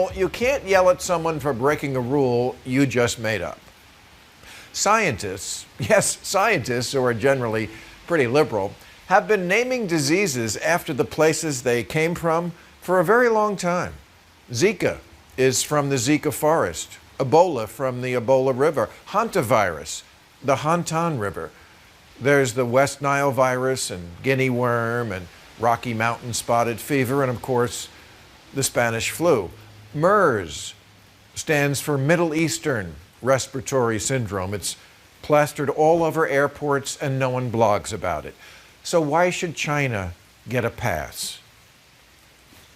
Well, you can't yell at someone for breaking a rule you just made up. Scientists, yes, scientists who are generally pretty liberal, have been naming diseases after the places they came from for a very long time. Zika is from the Zika forest, Ebola from the Ebola River, hantavirus, the Hantan River. There's the West Nile virus and guinea worm and Rocky Mountain spotted fever and, of course, the Spanish flu. MERS stands for Middle Eastern Respiratory Syndrome. It's plastered all over airports and no one blogs about it. So why should China get a pass?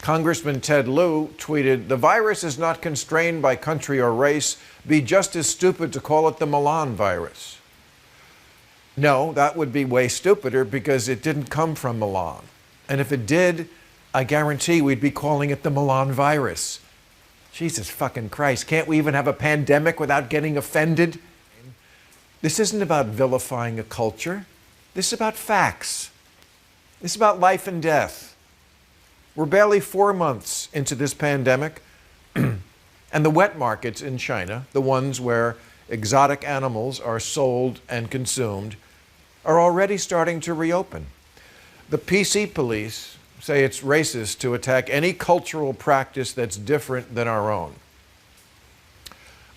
Congressman Ted Lieu tweeted, "The virus is not constrained by country or race. Be just as stupid to call it the Milan virus." No, that would be way stupider because it didn't come from Milan. And if it did, I guarantee we'd be calling it the Milan virus. Jesus fucking Christ, can't we even have a pandemic without getting offended? This isn't about vilifying a culture. This is about facts. This is about life and death. We're barely 4 months into this pandemic, and the wet markets in China, the ones where exotic animals are sold and consumed, are already starting to reopen. The PC police say it's racist to attack any cultural practice that's different than our own.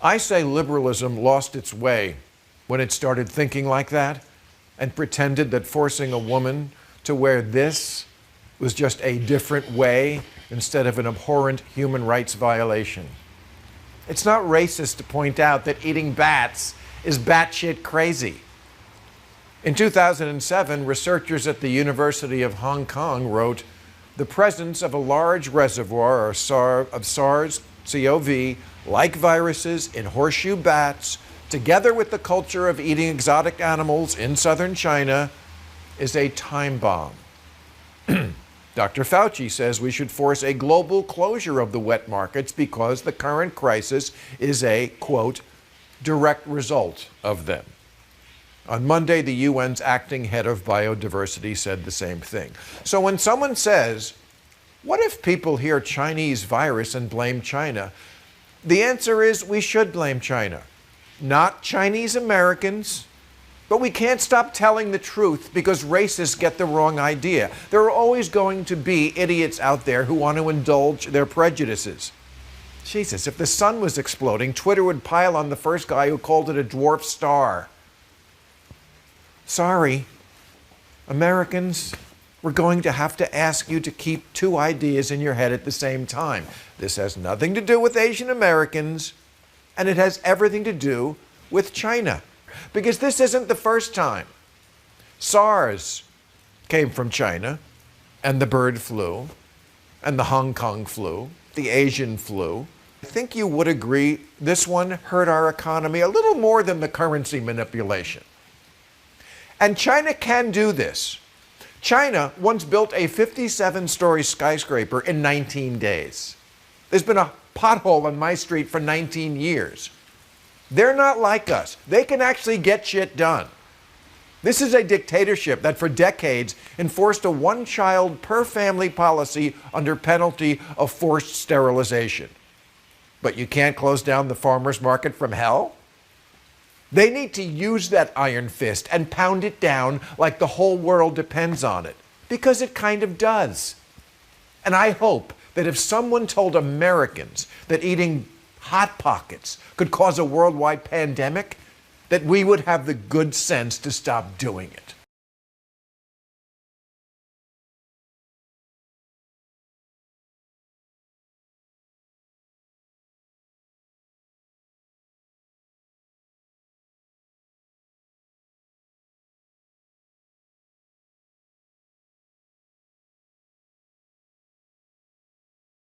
I say liberalism lost its way when it started thinking like that and pretended that forcing a woman to wear this was just a different way instead of an abhorrent human rights violation. It's not racist to point out that eating bats is batshit crazy. In 2007, researchers at the University of Hong Kong wrote, "The presence of a large reservoir of SARS-CoV, like viruses in horseshoe bats, together with the culture of eating exotic animals in southern China, is a time bomb." Dr. Fauci says we should force a global closure of the wet markets because the current crisis is a, quote, direct result of them. On Monday, the UN's acting head of biodiversity said the same thing. So when someone says, what if people hear Chinese virus and blame China? The answer is we should blame China, not Chinese Americans. But we can't stop telling the truth because racists get the wrong idea. There are always going to be idiots out there who want to indulge their prejudices. Jesus, if the sun was exploding, Twitter would pile on the first guy who called it a dwarf star. Sorry, Americans, we're going to have to ask you to keep two ideas in your head at the same time. This has nothing to do with Asian Americans, and it has everything to do with China. Because this isn't the first time. SARS came from China, and the bird flu, and the Hong Kong flu, the Asian flu. I think you would agree this one hurt our economy a little more than the currency manipulation. And China can do this. China once built a 57-story skyscraper in 19 days. There's been a pothole on my street for 19 years. They're not like us. They can actually get shit done. This is a dictatorship that for decades enforced a one-child per family policy under penalty of forced sterilization. But you can't close down the farmer's market from hell? They need to use that iron fist and pound it down like the whole world depends on it, because it kind of does. And I hope that if someone told Americans that eating Hot Pockets could cause a worldwide pandemic, that we would have the good sense to stop doing it.